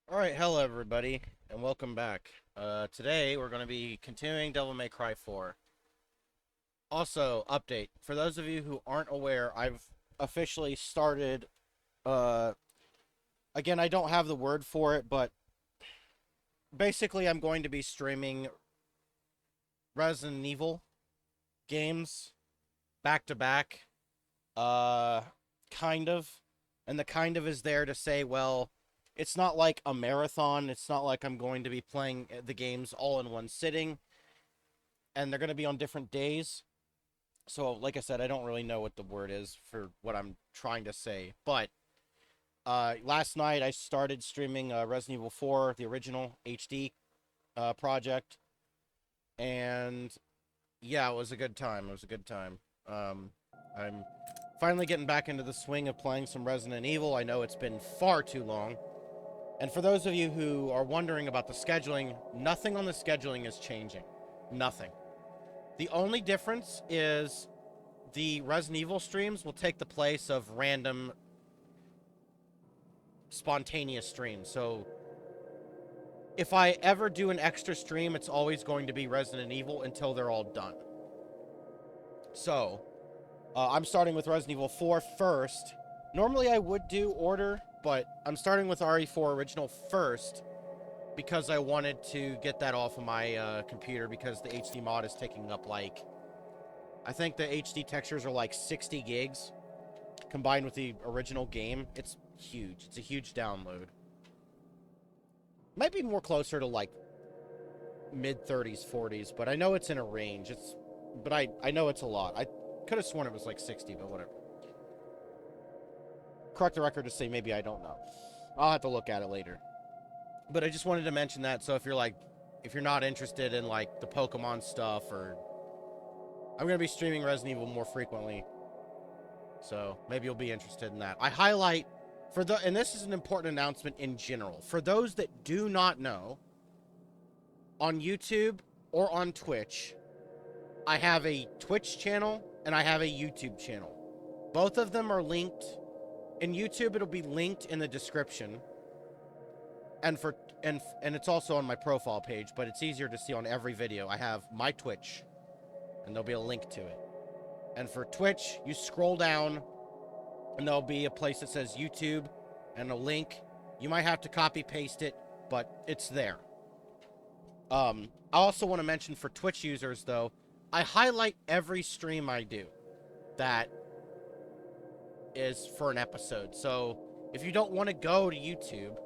Alright, hello everybody, and welcome back. Today we're going to be continuing Devil May Cry 4. Also, update. For those of you who aren't aware, I've officially started, uh, again, I don't have the word for it, but basically I'm going to be streaming Resident Evil games back to back, uh, kind of. And the kind of is there to say, well, it's not like a marathon. It's not like I'm going to be playing the games all in one sitting, and they're going to be on different days. So, like I said, I don't really know what the word is for what I'm trying to say. But last night I started streaming Resident Evil 4, the original HD project, and yeah, it was a good time. It was a good time. I'm finally getting back into the swing of playing some Resident Evil. I know it's been far too long. And for those of you who are wondering about the scheduling, nothing on the scheduling is changing. Nothing. The only difference is the Resident Evil streams will take the place of random, spontaneous streams. So if I ever do an extra stream, it's always going to be Resident Evil until they're all done. So I'm starting with Resident Evil 4 first. Normally I would do order, but I'm starting with RE4 Original first because I wanted to get that off of my computer because the HD mod is taking up like, I think the HD textures are like 60 gigs combined with the original game. It's huge. It's a huge download. Might be more closer to like mid 30s, 40s, but I know it's in a range. But I know it's a lot. I could have sworn it was like 60, but whatever. Correct the record to say maybe I don't know. I'll have to look at it later. But I just wanted to mention that, so if you're not interested in like the Pokemon stuff, or I'm gonna be streaming Resident Evil more frequently, so maybe you'll be interested in that. I highlight and this is an important announcement in general for those that do not know. On YouTube or on Twitch, I have a Twitch channel and I have a YouTube channel. Both of them are linked. In YouTube, it'll be linked in the description, and it's also on my profile page, but it's easier to see on every video. I have my Twitch, and there'll be a link to it. And for Twitch, you scroll down, and there'll be a place that says YouTube, and a link. You might have to copy paste it, but it's there. I also want to mention for Twitch users, though, I highlight every stream I do that is for an episode. So if you don't want to go to YouTube,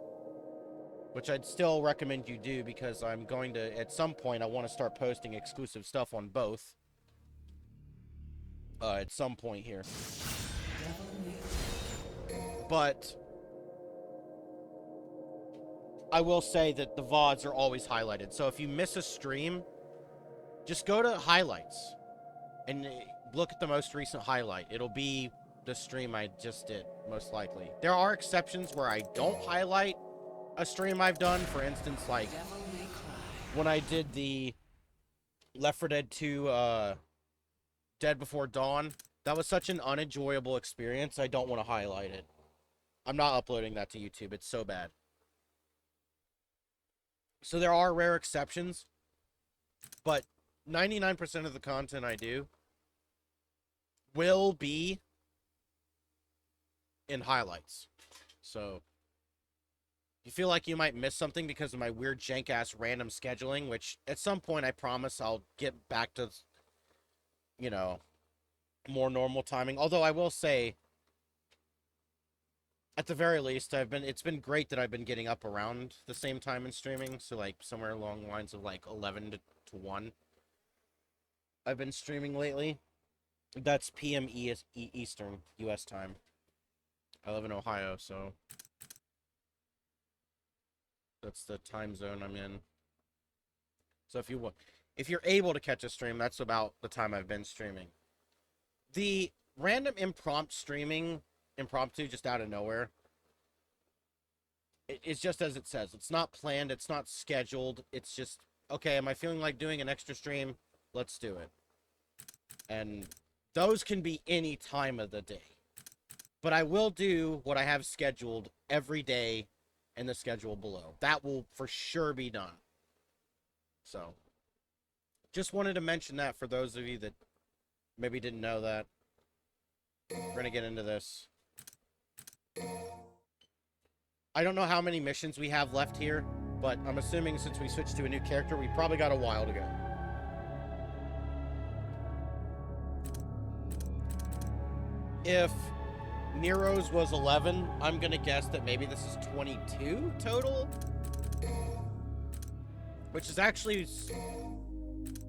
which I'd still recommend you do because I'm going to, at some point, I want to start posting exclusive stuff on both. At some point here. But I will say that the VODs are always highlighted. So if you miss a stream, just go to highlights and look at the most recent highlight. It'll be the stream I just did, most likely. There are exceptions where I don't highlight a stream I've done. For instance, like when I did the Left 4 Dead 2 Dead Before Dawn, that was such an unenjoyable experience, I don't want to highlight it. I'm not uploading that to YouTube. It's so bad. So there are rare exceptions, but 99% of the content I do will be in highlights. So you feel like you might miss something because of my weird jank-ass random scheduling, which at some point I promise I'll get back to, you know, more normal timing. Although I will say, at the very least, it's been great that I've been getting up around the same time in streaming. So like somewhere along the lines of like 11 to 1. I've been streaming lately. That's PM Eastern US time. I live in Ohio, so that's the time zone I'm in. So if you're able to catch a stream, that's about the time I've been streaming. The random impromptu, just out of nowhere, it's just as it says. It's not planned. It's not scheduled. It's just, okay, am I feeling like doing an extra stream? Let's do it. And those can be any time of the day. But I will do what I have scheduled every day in the schedule below. That will for sure be done. So, just wanted to mention that for those of you that maybe didn't know that. We're going to get into this. I don't know how many missions we have left here, but I'm assuming since we switched to a new character, we probably got a while to go. If Nero's was 11, I'm going to guess that maybe this is 22 total? Which is actually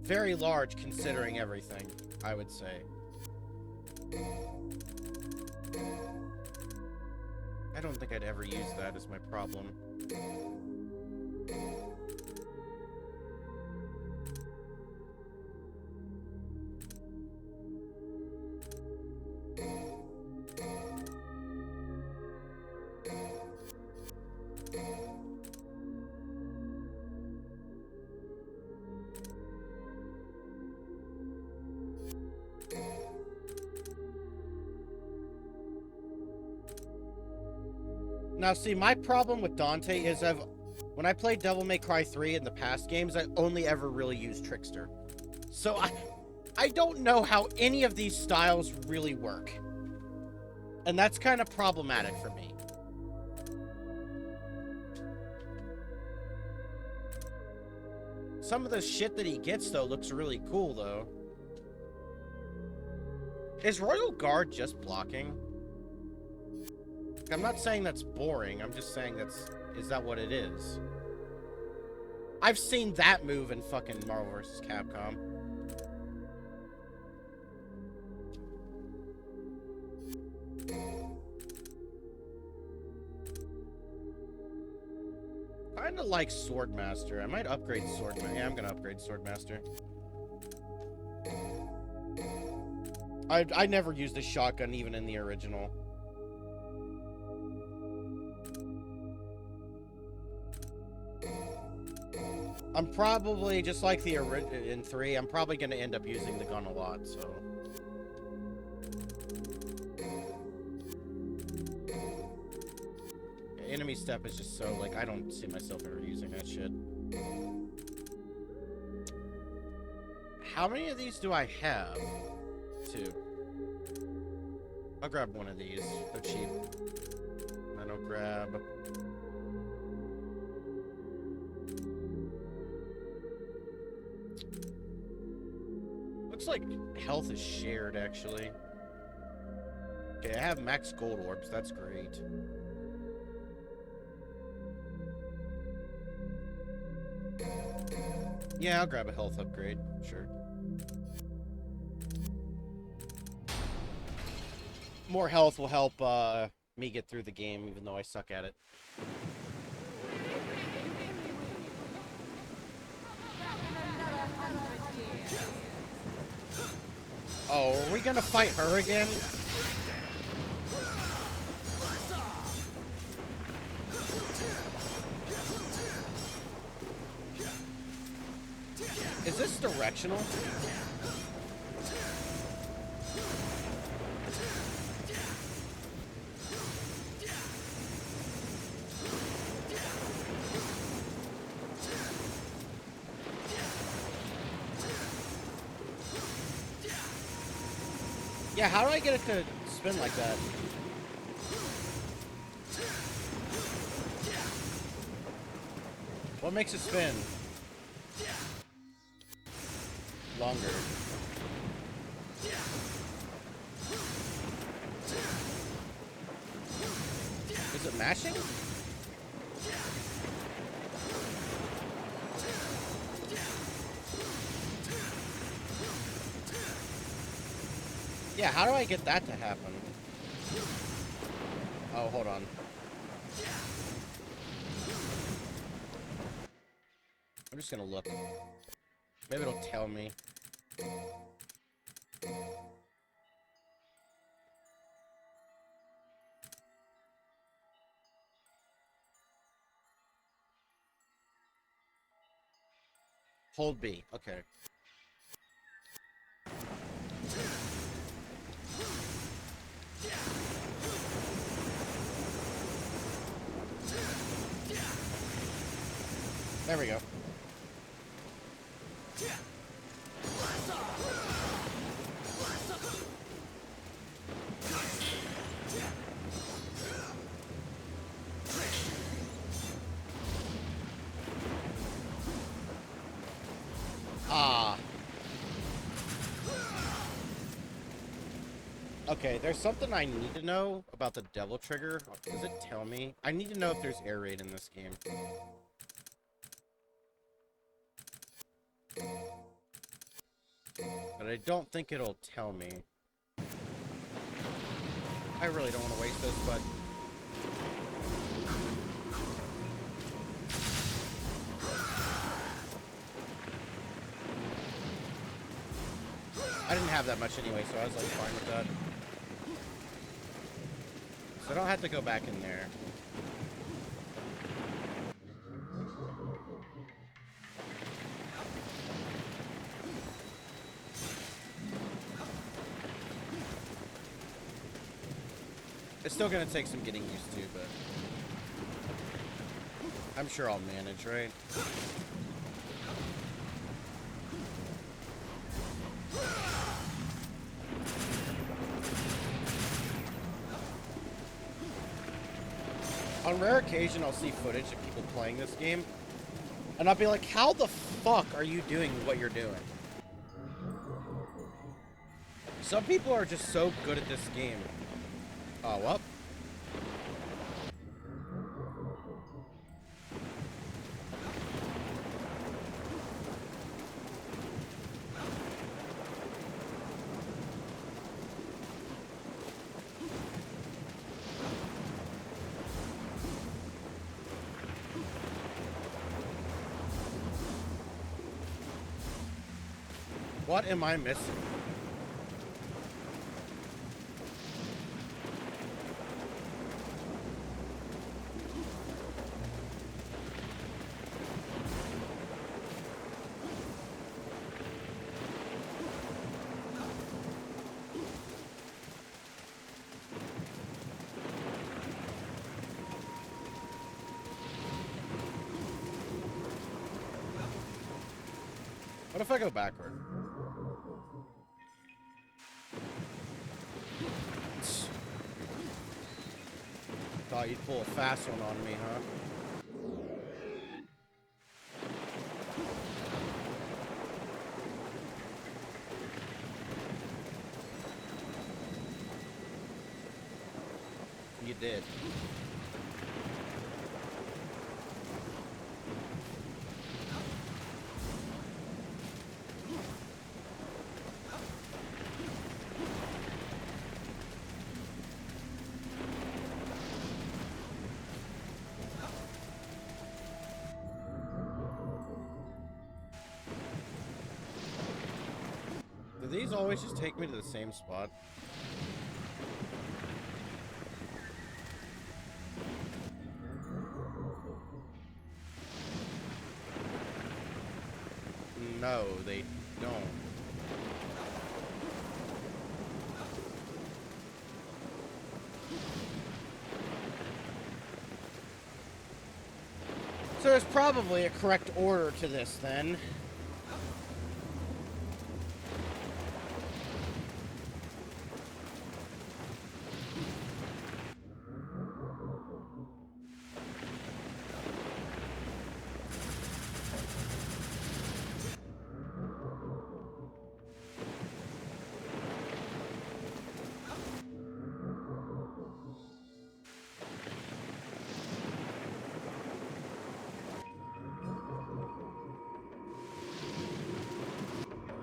very large considering everything, I would say. I don't think I'd ever use that as my problem. Now, see, my problem with Dante is when I played Devil May Cry 3 in the past games, I only ever really used Trickster. So I don't know how any of these styles really work. And that's kind of problematic for me. Some of the shit that he gets, though, looks really cool, though. Is Royal Guard just blocking? I'm not saying that's boring, I'm just saying is that what it is? I've seen that move in fucking Marvel vs. Capcom. Kinda like Swordmaster. I might upgrade Swordmaster. Yeah, I'm gonna upgrade Swordmaster. I never used a shotgun even in the original. I'm probably, just like the in 3, I'm probably going to end up using the gun a lot, so... Enemy step is just so, like, I don't see myself ever using that shit. How many of these do I have? 2. I'll grab one of these. They're cheap. And I'll grab... Looks like health is shared, actually. Okay, I have max gold orbs. That's great. Yeah, I'll grab a health upgrade. Sure. More health will help me get through the game, even though I suck at it. Oh, are we gonna fight her again? Is this directional? Yeah, how do I get it to spin like that? What makes it spin? Longer. Is it mashing? Yeah, how do I get that to happen? Oh, hold on. I'm just gonna look. Maybe it'll tell me. Hold B. Okay. There we go. Ah. Okay, there's something I need to know about the devil trigger. Does it tell me? I need to know if there's air raid in this game. But I don't think it'll tell me. I really don't want to waste this, but... I didn't have that much anyway, so I was like fine with that. So I don't have to go back in there. It's still gonna take some getting used to, but I'm sure I'll manage, right? On rare occasion, I'll see footage of people playing this game, and I'll be like, how the fuck are you doing what you're doing? Some people are just so good at this game. Oh, well. What am I missing? What if I go backward? Thought you'd pull a fast one on me, huh? You did. Do these always just take me to the same spot? No, they don't. So there's probably a correct order to this then.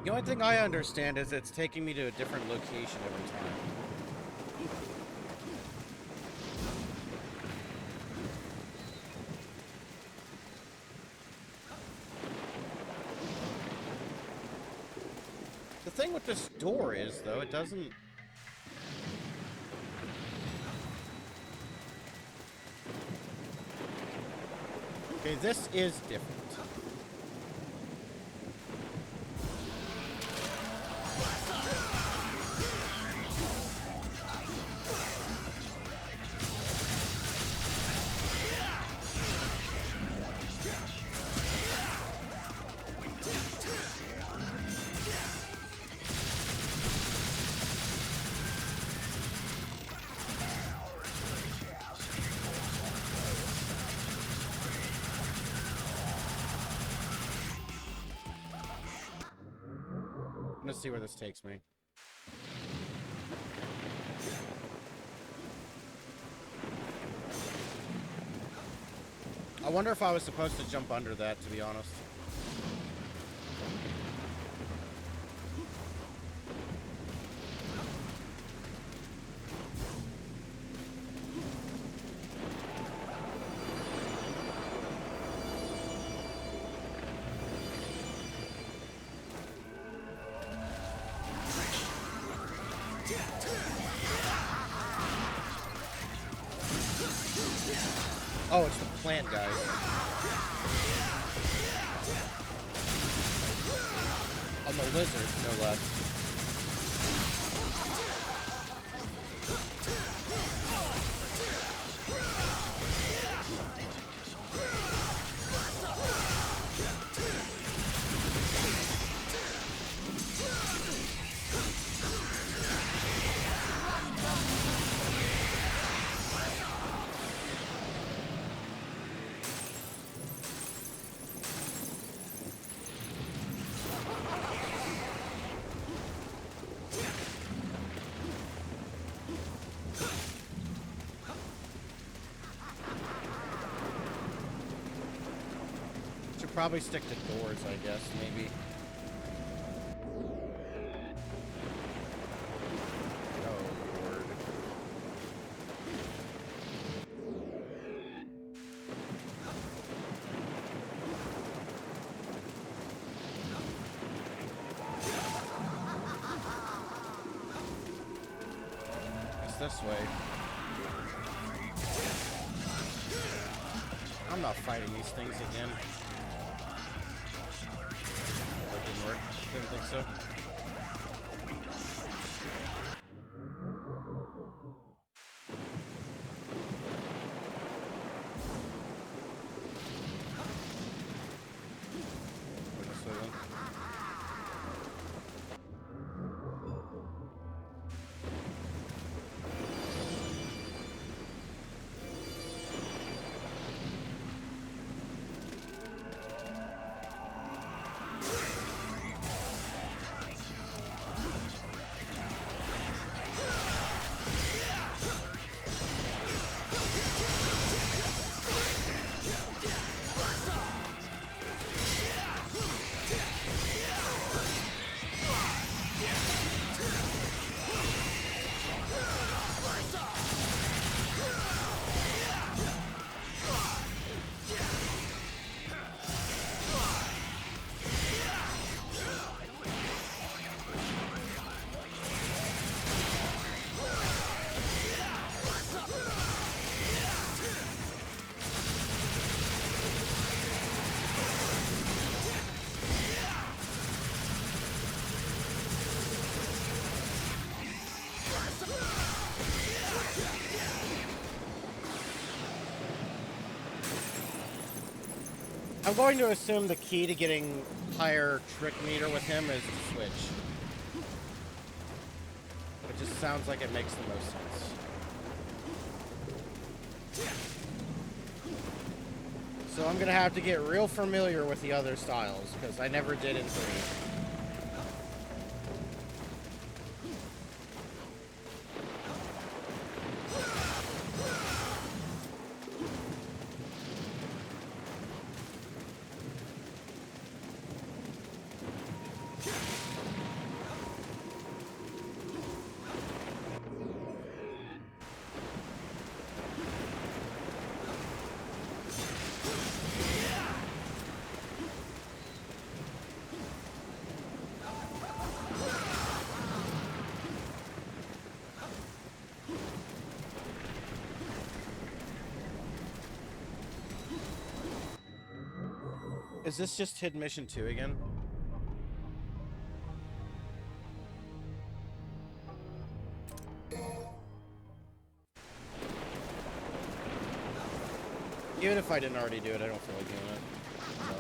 The only thing I understand is it's taking me to a different location every time. The thing with this door is, though, it doesn't... Okay, this is different. Let's see where this takes me. I wonder if I was supposed to jump under that, to be honest. Oh, it's the plant guy. I'm a lizard, no less. Probably stick to doors, I guess, maybe. Oh, Lord. It's this way. I'm not fighting these things again. Didn't work. Didn't think so. I'm going to assume the key to getting higher trick meter with him is to switch. It just sounds like it makes the most sense. So I'm going to have to get real familiar with the other styles, because I never did in 3. Is this just Hidden Mission 2 again? Even if I didn't already do it, I don't feel like doing it. So.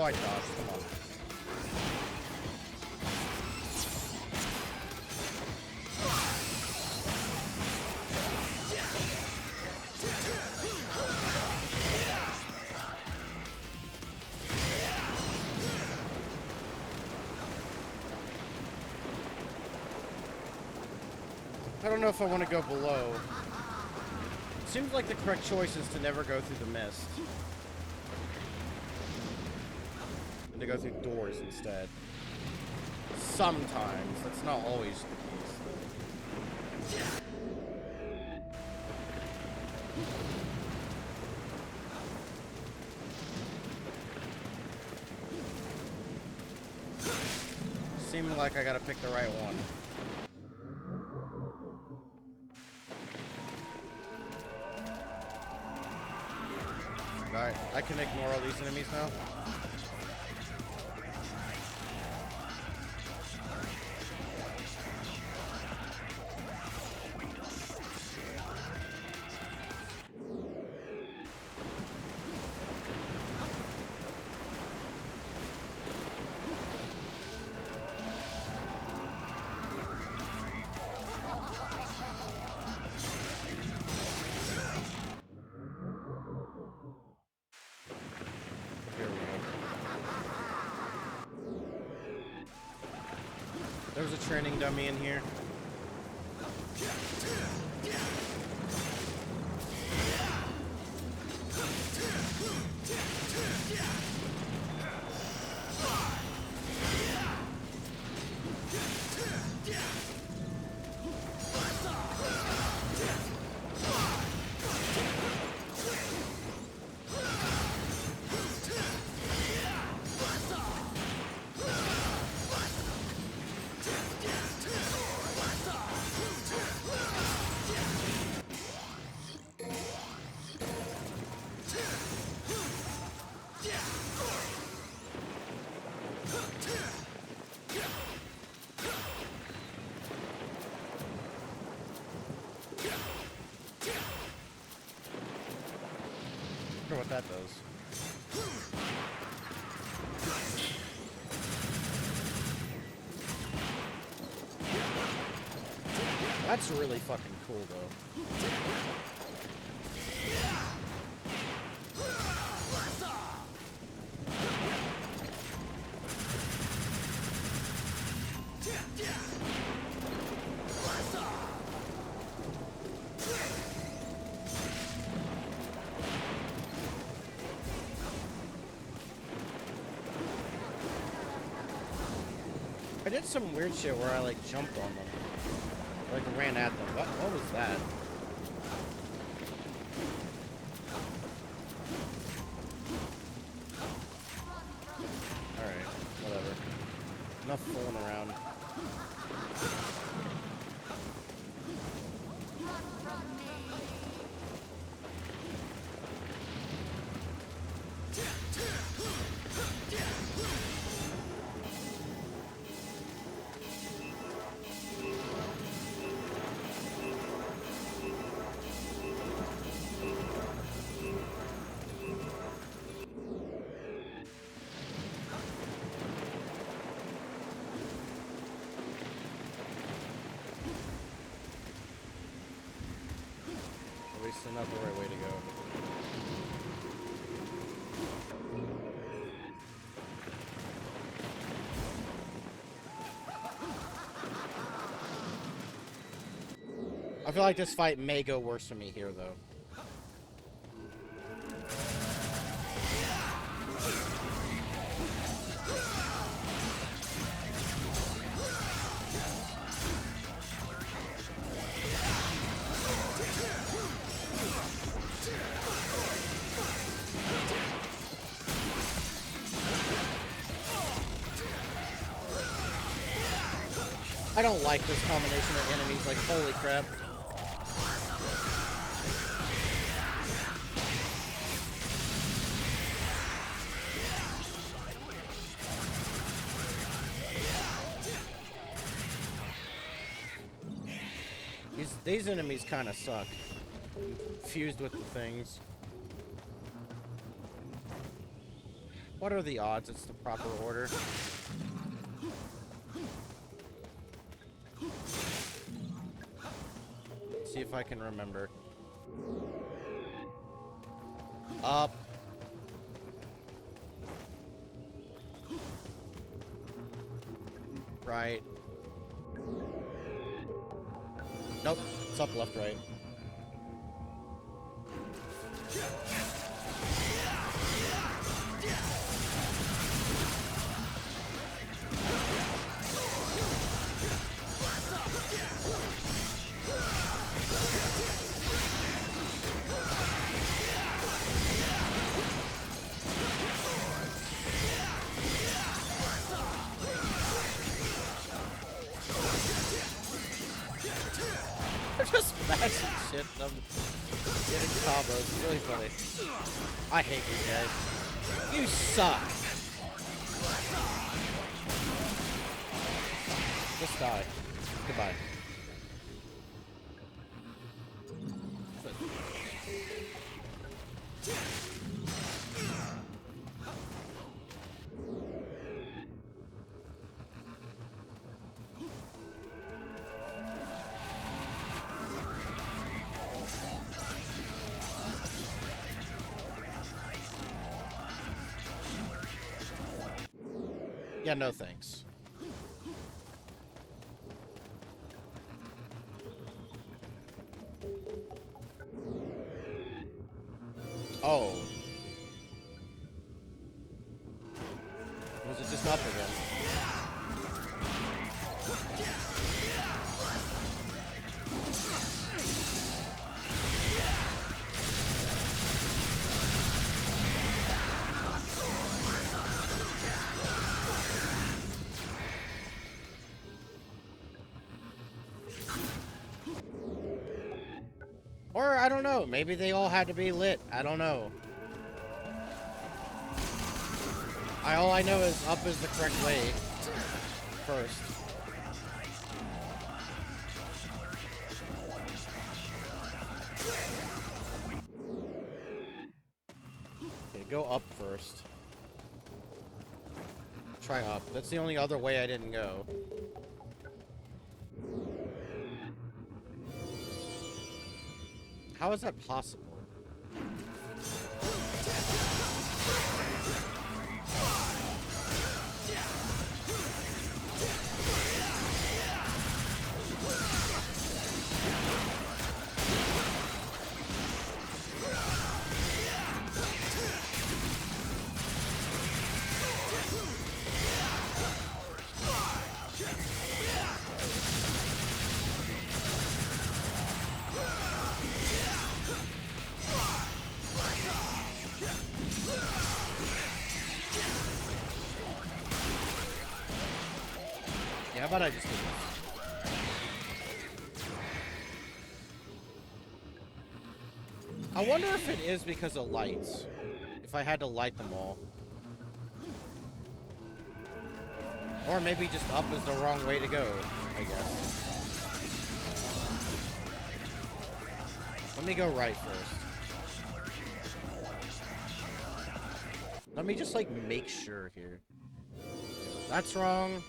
Oh, I dodged. Come on. I don't know if I want to go below. It seems like the correct choice is to never go through the mist. And to go through doors instead. Sometimes. That's not always the case, though. Seeming like I gotta pick the right one. Alright, I can ignore all these enemies now. There was a training dummy in here. I wonder what that does. That's really fucking cool, though. I did some weird shit where I, like, jumped on them. Like, ran at them. What was that? Alright, whatever. Enough fooling around. Obviously not the right way to go. I feel like this fight may go worse for me here, though. I don't like this combination of enemies, like, holy crap. These enemies kind of suck. Fused with the things. What are the odds it's the proper order? See if I can remember. Up. Right. Nope. It's up, left, right. They're just smashing shit and I'm getting combos. It's really funny. I hate these guys. You suck. Just die. Goodbye. Yeah, no thanks. Oh. Was it just up again? Or, I don't know, maybe they all had to be lit. I don't know. All I know is up is the correct way. First. Okay, go up first. Try up. That's the only other way I didn't go. How is that possible? Yeah, how about I just do this? I wonder if it is because of lights. If I had to light them all. Or maybe just up is the wrong way to go, I guess. Let me go right first. Let me just, like, make sure here. That's wrong.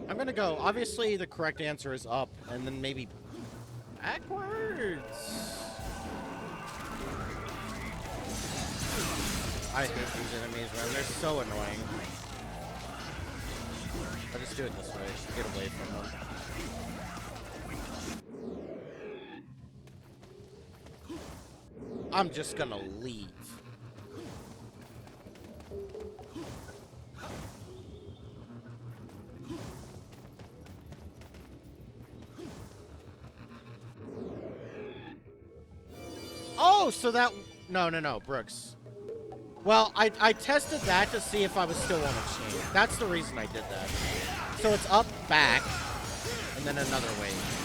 I'm gonna go. Obviously, the correct answer is up, and then maybe backwards. I hate these enemies, man. They're so annoying. I'll just do it this way. Get away from them. I'm just gonna leave. Oh, so that... No, no, no, Brooks. Well, I tested that to see if I was still on a chain. That's the reason I did that. So it's up, back, and then another wave.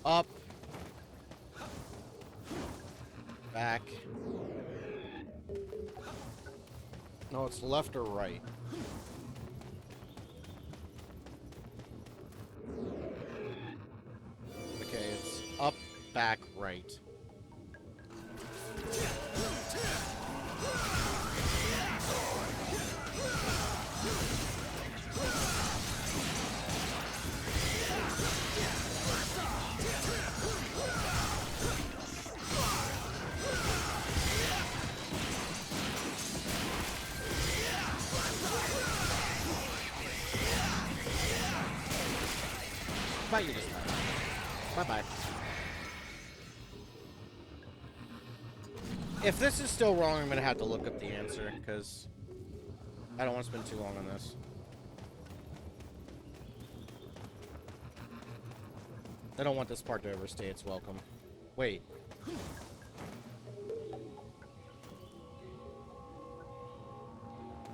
Up. Back. No, it's left or right. Okay, it's up, back, right. Bye, you just died. Bye-bye. If this is still wrong, I'm going to have to look up the answer, because I don't want to spend too long on this. I don't want this part to overstay its welcome. Wait.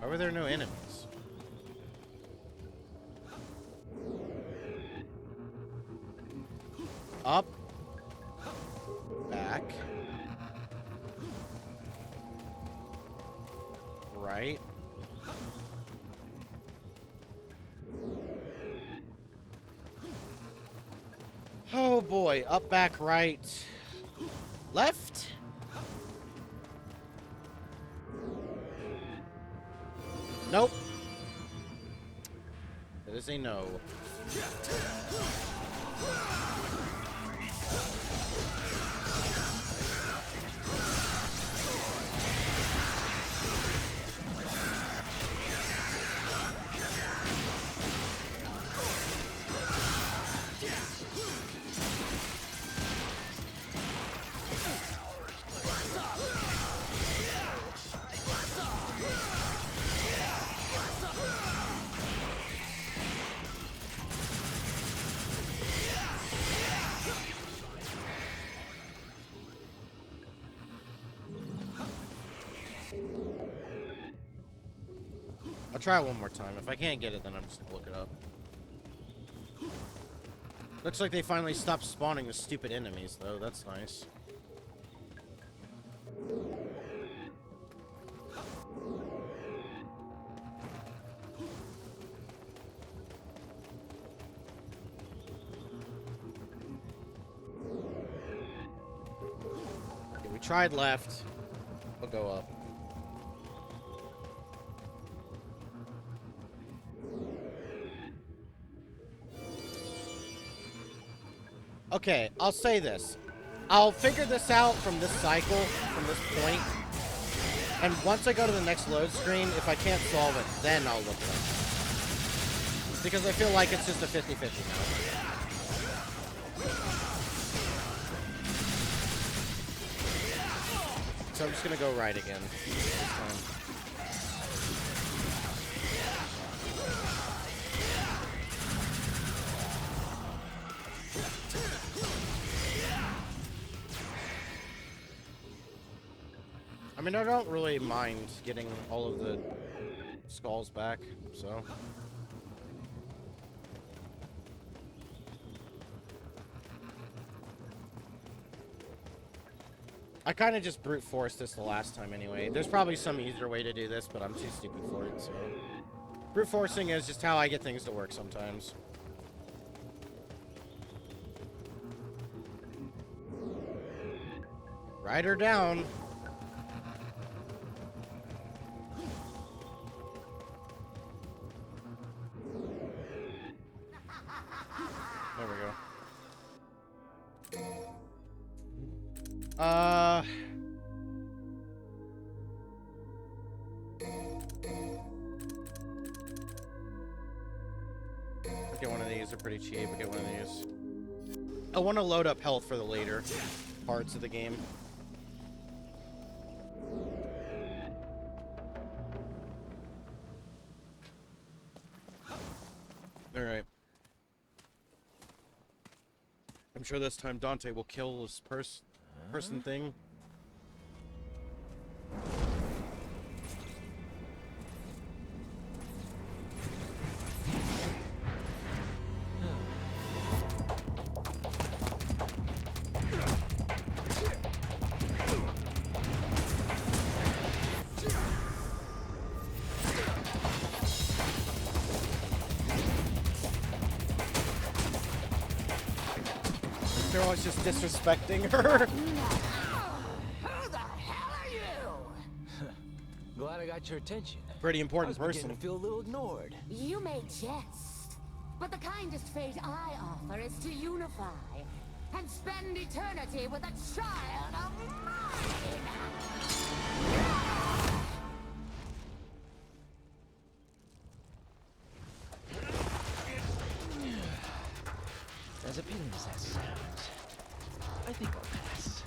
Why were there no enemies? Up. Back. Right. Oh boy. Up, back, right. Left. Nope. It is a no. I'll try it one more time. If I can't get it, then I'm just gonna look it up. Looks like they finally stopped spawning the stupid enemies, though. That's nice. Okay, we tried left. We'll go up. Okay, I'll say this. I'll figure this out from this cycle, from this point. And once I go to the next load screen, if I can't solve it, then I'll look it up. Because I feel like it's just a 50-50 now. So I'm just gonna go right again this time. I mean, I don't really mind getting all of the skulls back, so... I kind of just brute forced this the last time anyway. There's probably some easier way to do this, but I'm too stupid for it, so... Brute forcing is just how I get things to work sometimes. Ride her down. Uh, I'll get one of these. They're pretty cheap. I'll get one of these. I want to load up health for the later parts of the game. Alright. I'm sure this time Dante will kill this person thing. They're always just disrespecting her. Who the hell are you? Glad I got your attention. Pretty important I was person. beginning to feel a little ignored. You may jest, but the kindest fate I offer is to unify and spend eternity with a child of mine. As appealing as that sounds, I think I'll pass.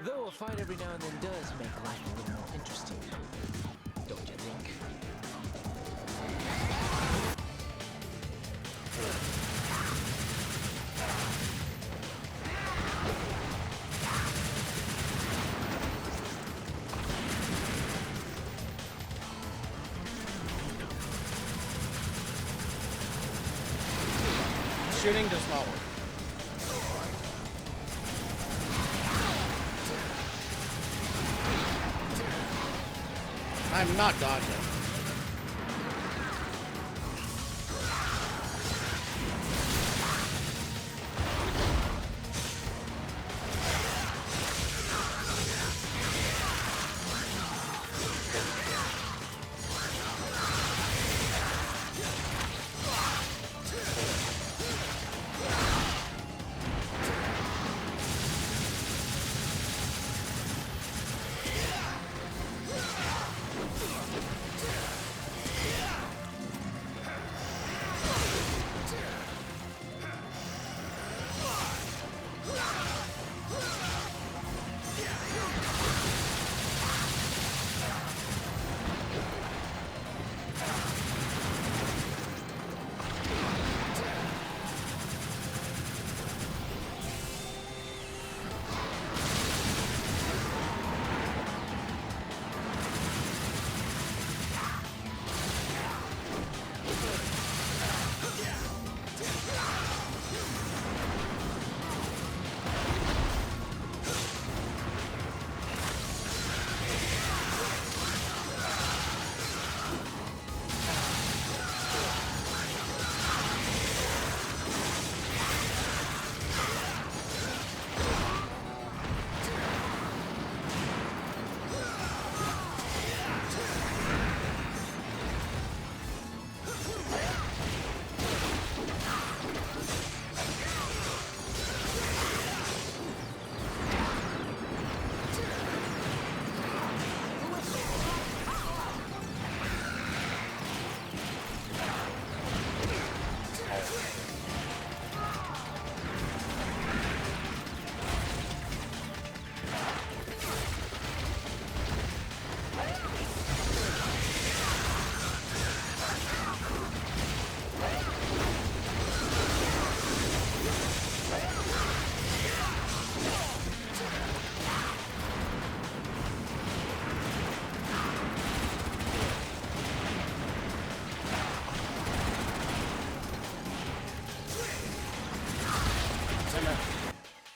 Though a fight every now and then does make life a little more interesting, don't you think? Shooting does not work. I'm not dodging.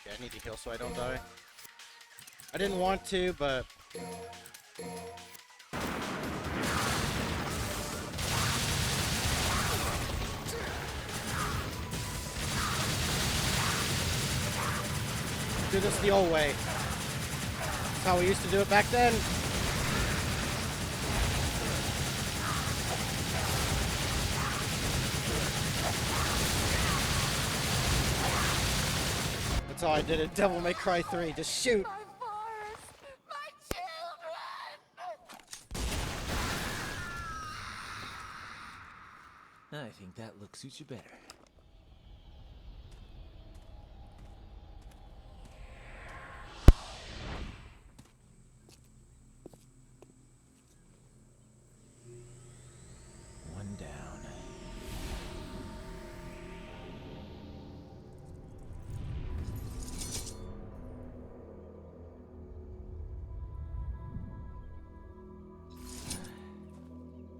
I need to heal so I don't die. I didn't want to, but... do this the old way. That's how we used to do it back then. how I did it. Devil May Cry 3. Just shoot. My forest! My children! I think that look suits you better. One down.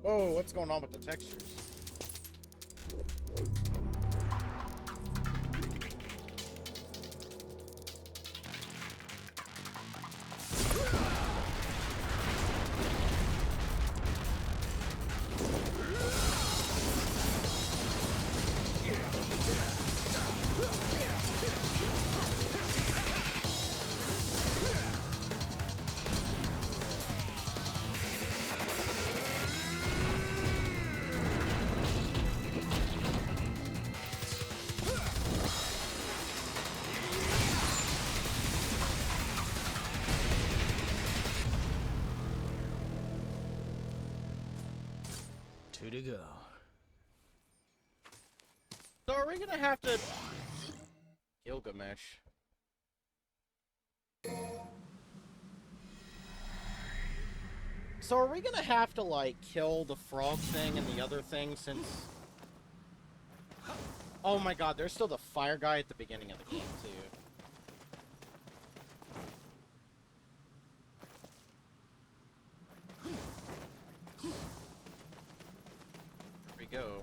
Whoa, what's going on with the textures? Two to go. So are we gonna have to... Gilgamesh. So are we gonna have to, like, kill the frog thing and the other thing since... Oh my god, there's still the fire guy at the beginning of the game, too. Here we go.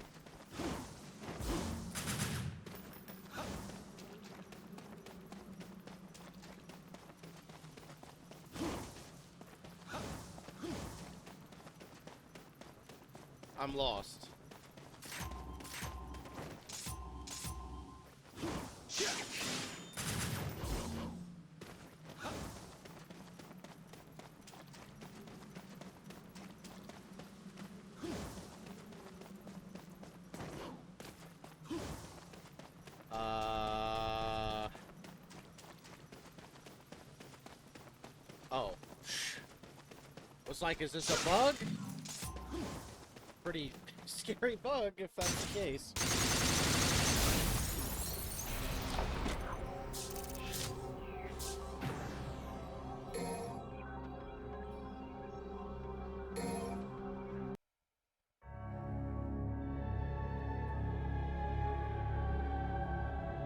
I'm lost. Oh. Was like, is this a bug? Pretty scary bug, if that's the case.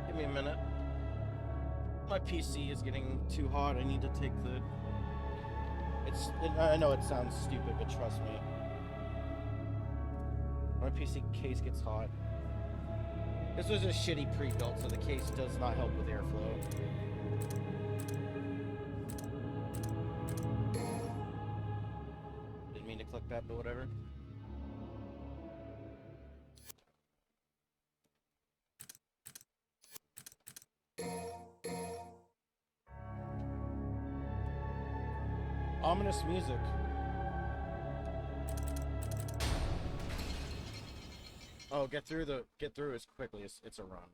Give me a minute. My PC is getting too hot. I need to take the... I know it sounds stupid, but trust me. My PC case gets hot. This was a shitty pre-built, so the case does not help with airflow. Didn't mean to click that, but whatever. Ominous music. Oh, get through as quickly as it's a run.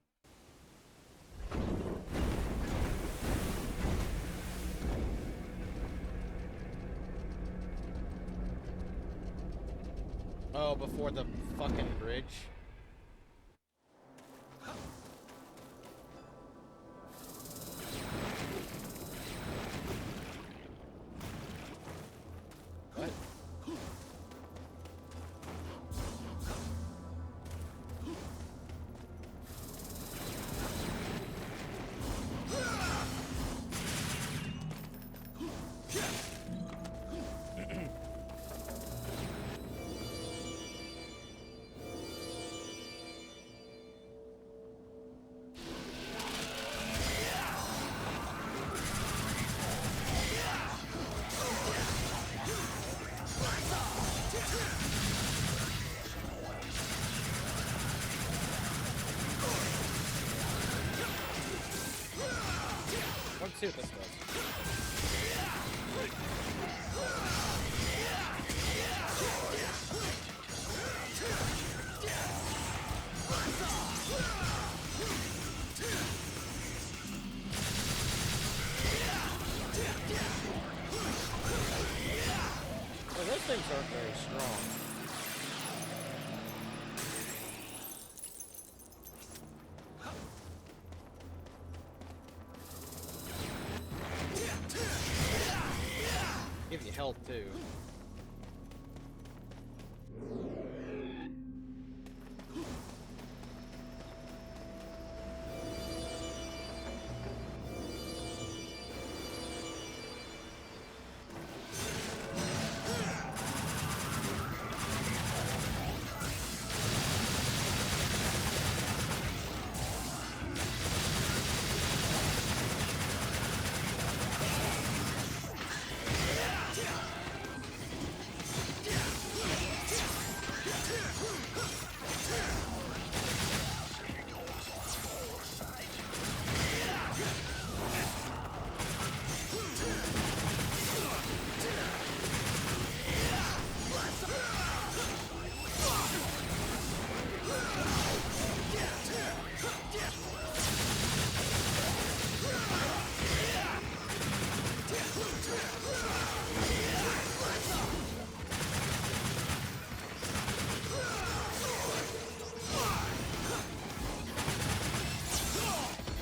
Oh, before the fucking bridge. What? Let's see what this does. aren't very strong. Give you health too.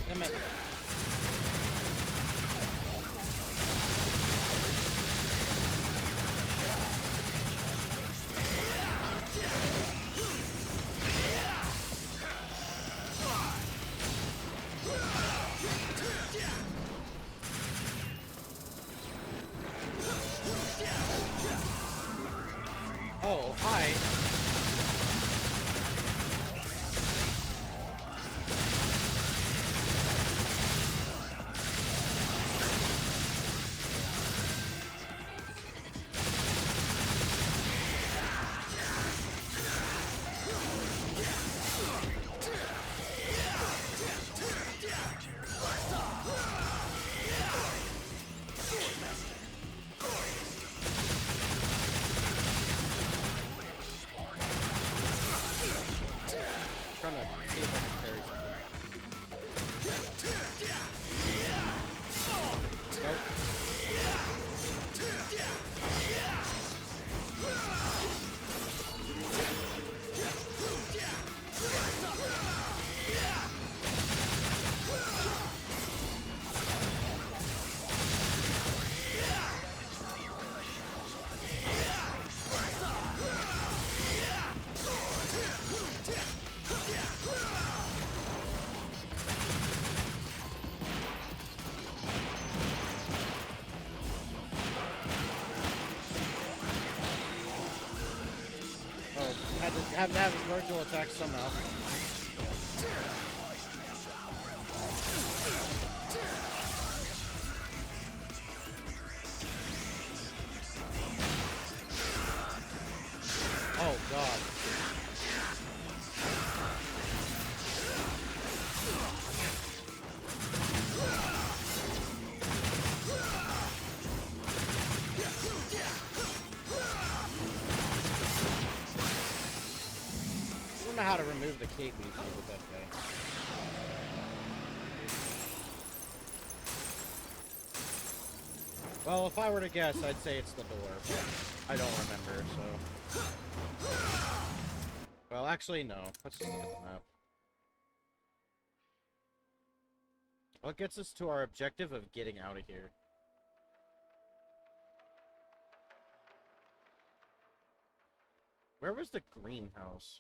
Damn it. Oh, hi. Trying to see if I can parry something. Nope. Oh, had to have his virtual attack somehow. Oh god. I don't know how to remove the cape easily with that guy. Well, if I were to guess, I'd say it's the door, but I don't remember, so... Well, actually, no. Let's just look at the map. What gets us to our objective of getting out of here? Where was the greenhouse?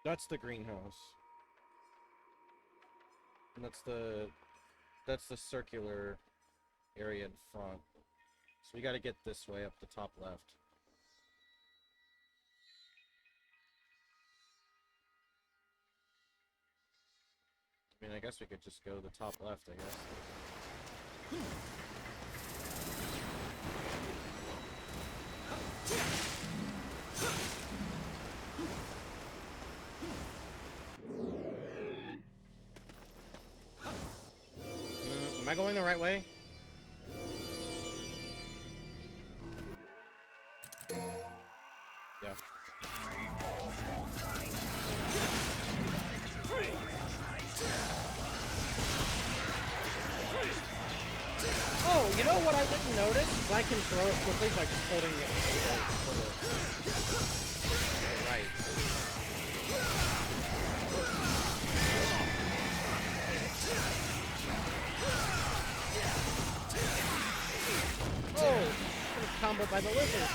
That's the greenhouse. And that's the circular area in front. So we gotta get this way up the top left. I mean, I guess we could just go to the top left, I guess. Am I going the right way? Yeah. You know what I didn't notice? Is I can throw it quickly by just holding it for the right. Oh! Got comboed by the lizard.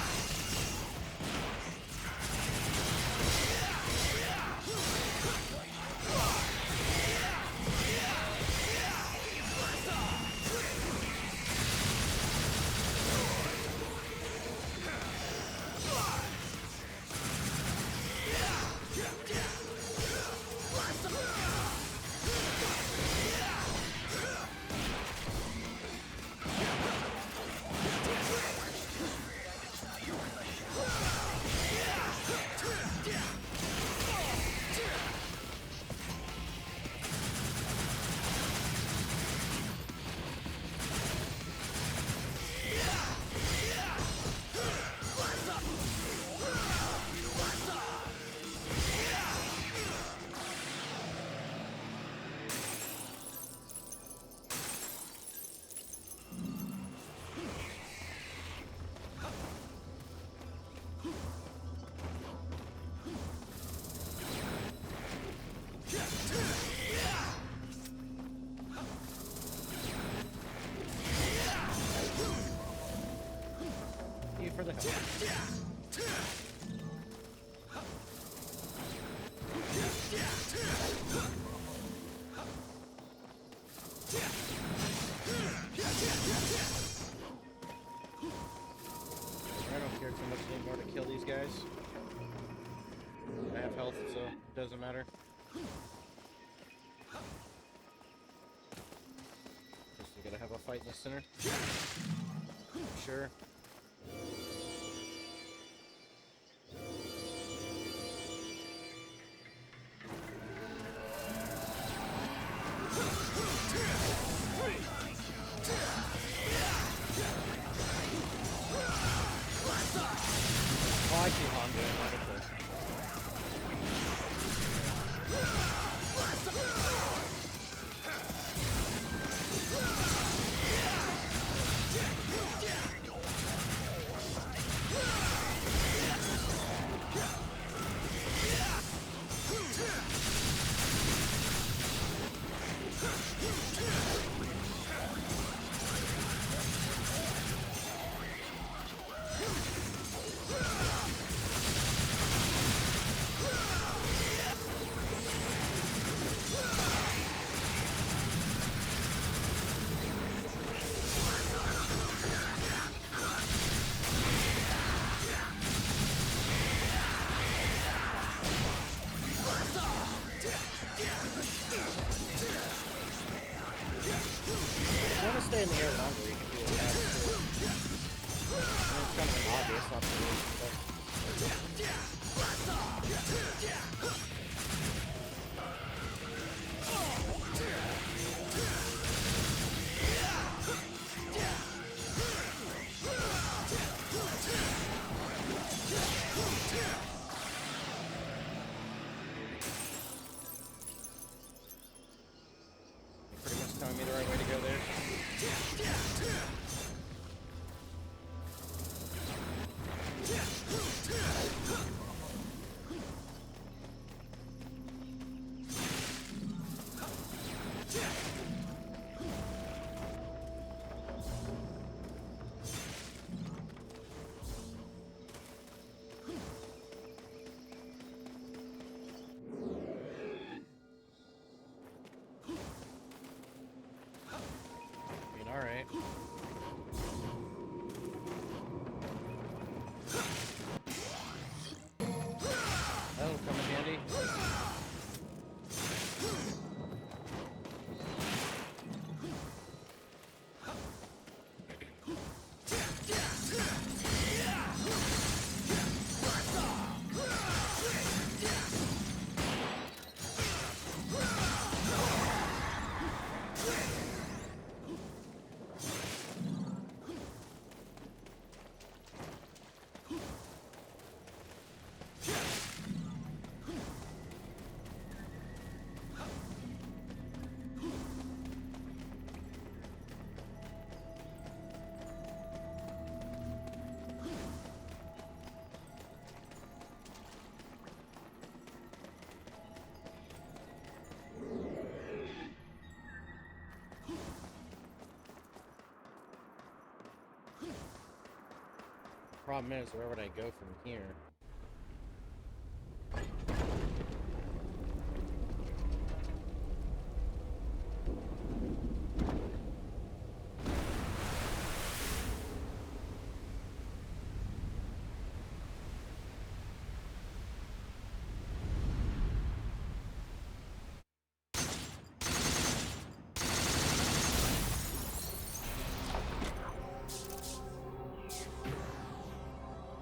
For the help. I don't care too much anymore to kill these guys. I have health, so it doesn't matter. Just you gotta have a fight in the center. Sure. Oh, I see how I'm doing that. If you want to stay in the air longer, you can do it. I mean, it's kind of an obvious, not the least, but... Pretty much telling me the right way to go there. Alright. That'll come in handy. problem is, where would I go from here?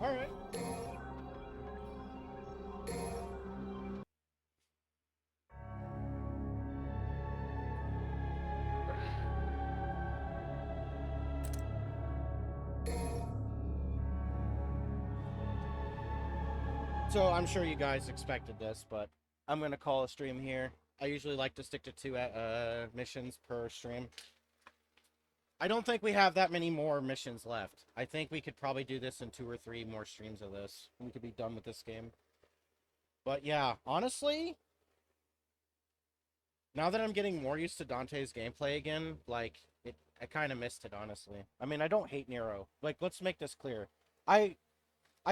Alright. So I'm sure you guys expected this, but I'm gonna call a stream here. I usually like to stick to 2 missions per stream. I don't think we have that many more missions left. I think we could probably do this in 2 or 3 more streams of this. We could be done with this game. But yeah, honestly, now that I'm getting more used to Dante's gameplay again, like, I kind of missed it, honestly. I mean, I don't hate Nero. Like, let's make this clear. I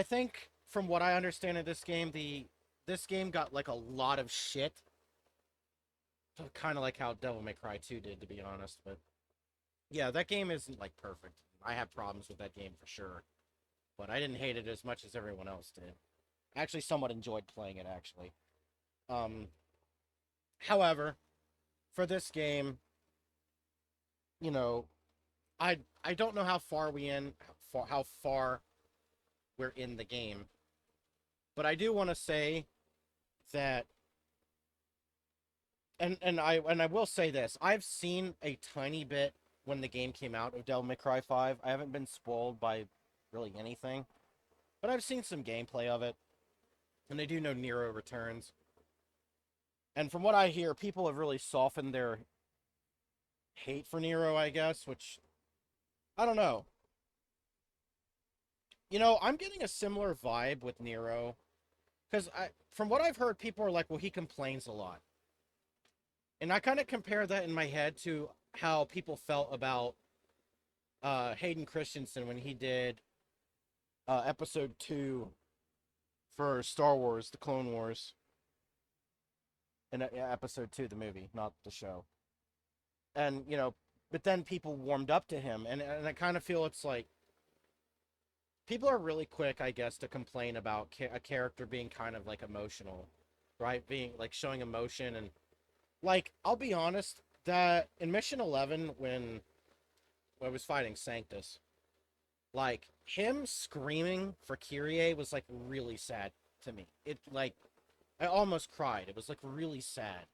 think, from what I understand of this game, this game got, like, a lot of shit. Kind of like how Devil May Cry 2 did, to be honest, but yeah, that game isn't, like, perfect. I have problems with that game for sure, but I didn't hate it as much as everyone else did. I actually somewhat enjoyed playing it, actually. However, for this game, you know, I don't know how far how far we're in the game, but I do want to say that, and I will say this: I've seen a tiny bit when the game came out of Devil May Cry 5. I haven't been spoiled by really anything, but I've seen some gameplay of it, and I do know Nero returns. And from what I hear, people have really softened their hate for Nero, I guess, which, I don't know. You know, I'm getting a similar vibe with Nero, because from what I've heard, people are like, well, he complains a lot. And I kind of compare that in my head to how people felt about Hayden Christensen when he did episode 2 for Star Wars, The Clone Wars. In episode 2, the movie, not the show. And, you know, but then people warmed up to him, and I kind of feel it's like, people are really quick, I guess, to complain about a character being kind of, like, emotional, right? Being, like, showing emotion, and, like, I'll be honest, that in Mission 11, when I was fighting Sanctus, like, him screaming for Kyrie was, like, really sad to me. It, like, I almost cried. It was, like, really sad.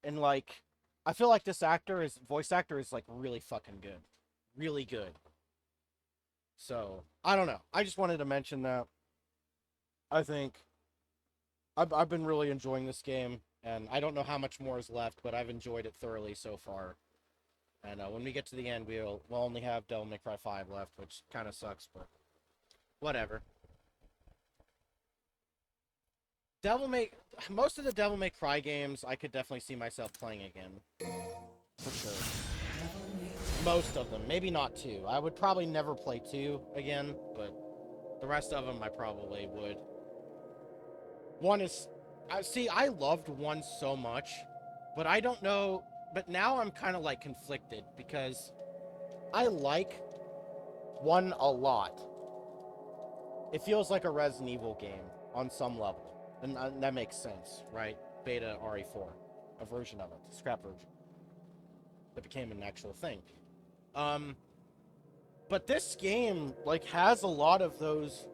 And, like, I feel like this voice actor is, like, really fucking good. Really good. So, I don't know. I just wanted to mention that. I think I've been really enjoying this game, and I don't know how much more is left, but I've enjoyed it thoroughly so far. And when we get to the end, we'll only have Devil May Cry 5 left, which kind of sucks, but whatever. Most of the Devil May Cry games, I could definitely see myself playing again. For sure. Most of them. Maybe not 2. I would probably never play 2 again, but the rest of them I probably would. 1 is... I loved 1 so much, but I don't know... But now I'm kind of, like, conflicted, because I like 1 a lot. It feels like a Resident Evil game on some level. And that makes sense, right? Beta RE4. A version of it. A scrap version. That became an actual thing. But this game, like, has a lot of those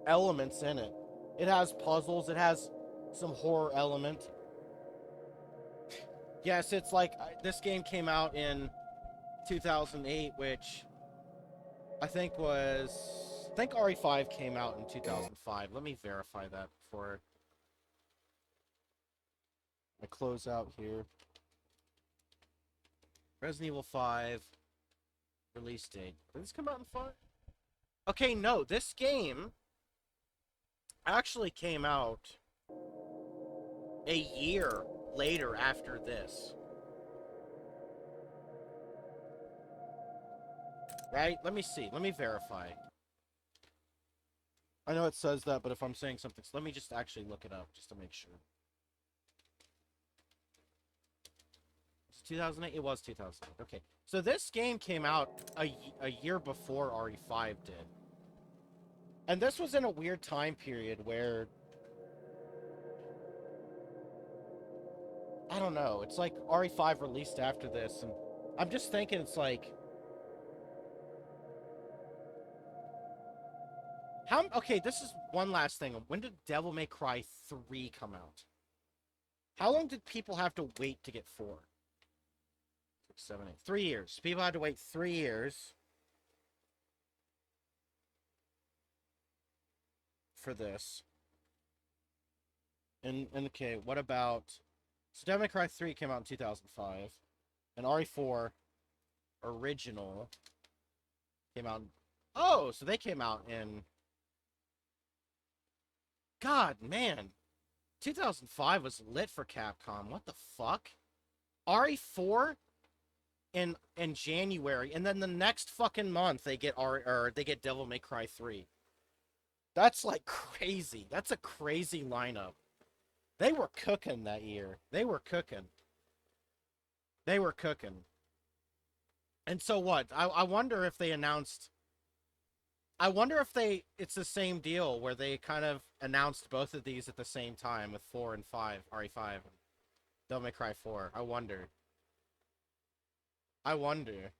elements in it. It has puzzles. It has some horror element. Yes, it's like, this game came out in 2008, which I think RE5 came out in 2005. Let me verify that before I close out here. Resident Evil 5 release date. Did this come out in 5? Okay, no, this game actually came out a year later after this. right? Let me see. Let me verify. I know it says that, but if I'm saying something, so let me just actually look it up just to make sure. It's 2008? It was 2008. Okay. So this game came out a year before RE5 did. And this was in a weird time period where, I don't know, it's like RE5 released after this, and I'm just thinking it's like, okay, this is one last thing. When did Devil May Cry 3 come out? How long did people have to wait to get 4? 6, 7, 8. 3 years. People had to wait 3 years for this. And okay, what about... So Devil May Cry 3 came out in 2005. And RE4 original came out... Oh, so they came out in... God, man. 2005 was lit for Capcom. What the fuck? RE4 in January, and then the next fucking month they get they get Devil May Cry 3. That's like crazy. That's a crazy lineup. They were cooking that year. They were cooking. They were cooking. And so what? I wonder if they announced... I wonder if it's the same deal where they kind of announced both of these at the same time with 4 and 5, RE5, and Devil May Cry 4. I wonder. I wonder.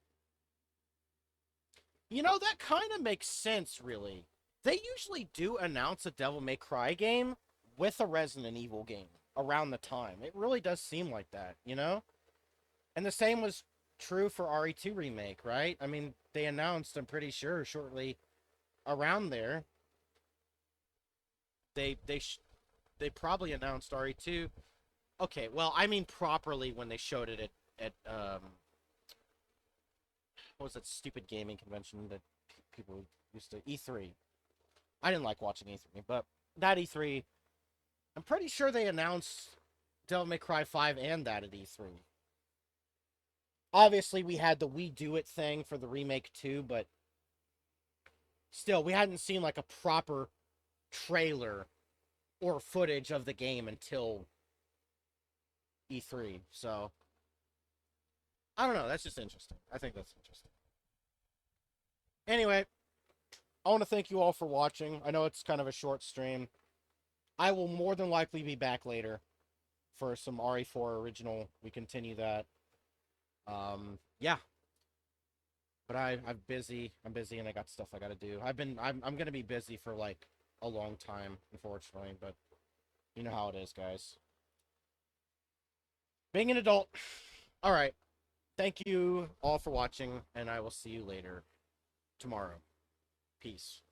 You know, that kind of makes sense, really. They usually do announce a Devil May Cry game with a Resident Evil game around the time. It really does seem like that, you know? And the same was true for RE2 Remake, right? I mean, they announced, I'm pretty sure, shortly around there. They probably announced RE2. Okay, well, I mean properly when they showed it at what was that stupid gaming convention that people used to... E3. I didn't like watching E3, but that E3, I'm pretty sure they announced Devil May Cry 5 and that at E3. Obviously, we had the We Do It thing for the remake too, but still, we hadn't seen like a proper trailer or footage of the game until E3. So, I don't know. That's just interesting. I think that's interesting. Anyway, I want to thank you all for watching. I know it's kind of a short stream. I will more than likely be back later for some RE4 original. We continue that. Yeah. But I'm busy. I'm busy, and I got stuff I got to do. I'm gonna be busy for like a long time, unfortunately. But you know how it is, guys. Being an adult. All right. Thank you all for watching, and I will see you later tomorrow. Peace.